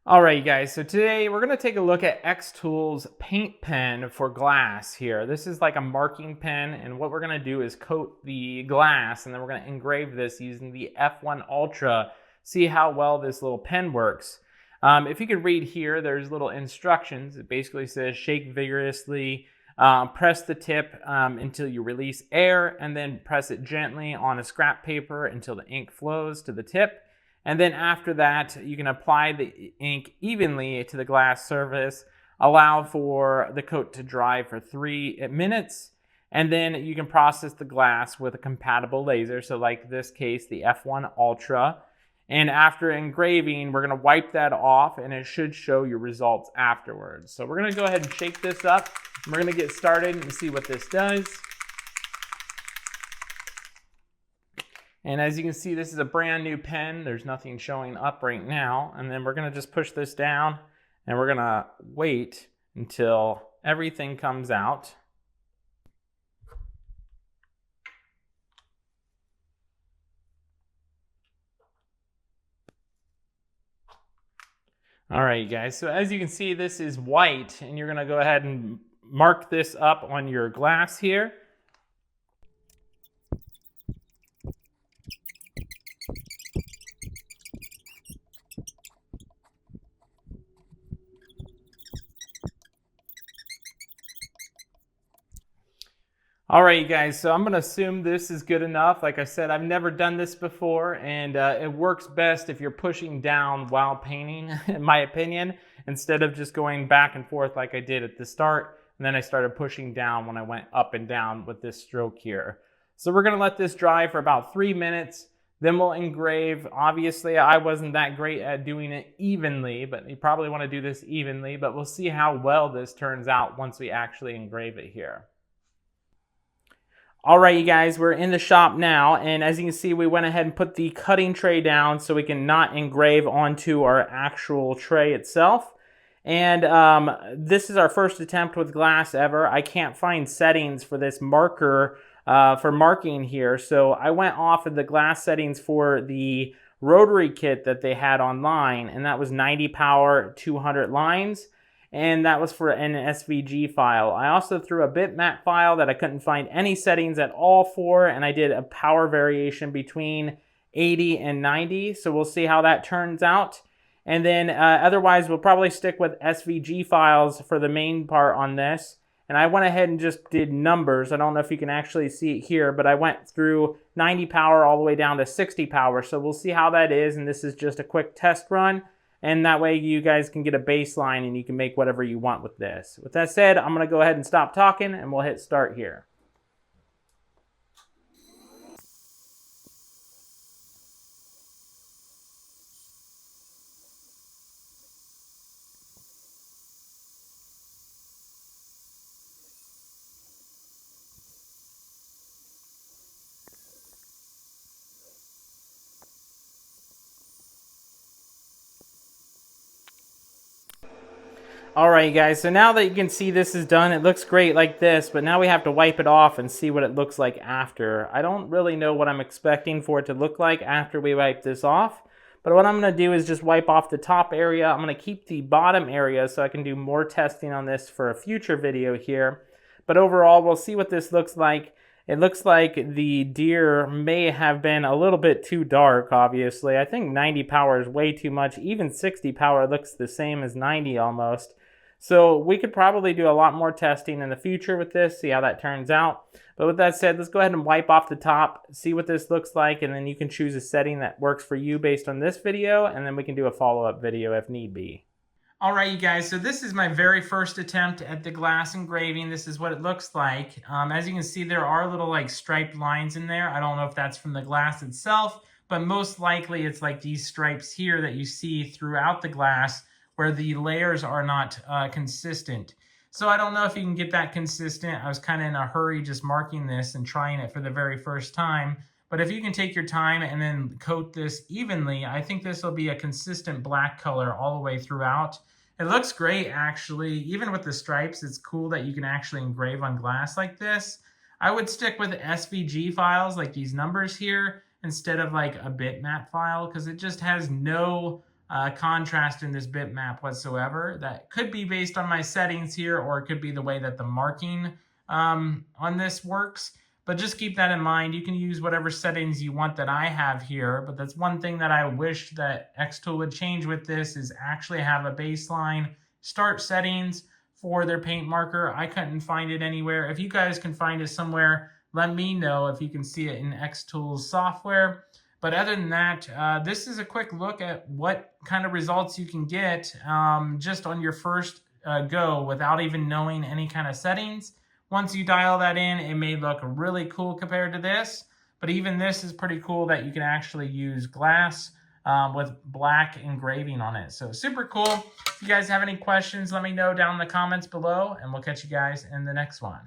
All right, guys, so today we're going to take a look at xTool's paint pen for glass here. This is like a marking pen, and what we're going to do is coat the glass, and then we're going to engrave this using the F1 Ultra, see how well this little pen works. If you could read here, there's little instructions. It basically says shake vigorously, press the tip until you release air, and then press it gently on a scrap paper until the ink flows to the tip. And then after that, you can apply the ink evenly to the glass surface, allow for the coat to dry for 3 minutes, and then you can process the glass with a compatible laser. So like this case, the F1 Ultra. And after engraving, we're going to wipe that off, and it should show your results afterwards. So we're going to go ahead and shake this up. And we're going to get started and see what this does. And as you can see, this is a brand new pen. There's nothing showing up right now. And then we're going to just push this down, and we're going to wait until everything comes out. All right, you guys. So as you can see, this is white, and you're going to go ahead and mark this up on your glass here. All right, you guys, so I'm going to assume this is good enough. Like I said, I've never done this before, and it works best if you're pushing down while painting, in my opinion, instead of just going back and forth like I did at the start, and then I started pushing down when I went up and down with this stroke here. So we're going to let this dry for about 3 minutes, then we'll engrave. Obviously, I wasn't that great at doing it evenly, but you probably want to do this evenly, but we'll see how well this turns out once we actually engrave it here. All right, you guys, we're in the shop now, and as you can see, we went ahead and put the cutting tray down so we can not engrave onto our actual tray itself. And this is our first attempt with glass ever. I can't find settings for this marker for marking here, so I went off of the glass settings for the rotary kit that they had online, and that was 90 power, 200 lines. And that was for an SVG file. I also threw a bitmap file that I couldn't find any settings at all for, and I did a power variation between 80 and 90, so we'll see how that turns out. And then otherwise, we'll probably stick with SVG files for the main part on this. And I went ahead and just did numbers. I don't know if you can actually see it here, but I went through 90 power all the way down to 60 power, so we'll see how that is, and this is just a quick test run. And that way you guys can get a baseline and you can make whatever you want with this. With that said, I'm going to go ahead and stop talking and we'll hit start here. All right, guys, so now that you can see this is done, it looks great like this, but now we have to wipe it off and see what it looks like after. I don't really know what I'm expecting for it to look like after we wipe this off, but what I'm going to do is just wipe off the top area. I'm going to keep the bottom area so I can do more testing on this for a future video here. But overall, we'll see what this looks like. It looks like the deer may have been a little bit too dark, obviously. I think 90 power is way too much. Even 60 power looks the same as 90 almost. So we could probably do a lot more testing in the future with this, see how that turns out. But with that said, let's go ahead and wipe off the top, see what this looks like, and then you can choose a setting that works for you based on this video, and then we can do a follow-up video if need be. All right, you guys, so this is my very first attempt at the glass engraving. This is what it looks like. As you can see, there are little like striped lines in there. I don't know if that's from the glass itself, but most likely it's like these stripes here that you see throughout the glass where the layers are not consistent. So I don't know if you can get that consistent. I was kind of in a hurry just marking this and trying it for the very first time. But if you can take your time and then coat this evenly, I think this will be a consistent black color all the way throughout. It looks great, actually. Even with the stripes, it's cool that you can actually engrave on glass like this. I would stick with SVG files like these numbers here instead of like a bitmap file, because it just has no contrast in this bitmap whatsoever. That could be based on my settings here, or it could be the way that the marking on this works. But just keep that in mind. You can use whatever settings you want that I have here. But that's one thing that I wish that xTool would change with this, is actually have a baseline start settings for their paint marker. I couldn't find it anywhere. If you guys can find it somewhere, let me know if you can see it in xTool's software. But other than that, this is a quick look at what kind of results you can get just on your first go without even knowing any kind of settings. Once you dial that in, it may look really cool compared to this. But even this is pretty cool that you can actually use glass with black engraving on it. So super cool. If you guys have any questions, let me know down in the comments below, and we'll catch you guys in the next one.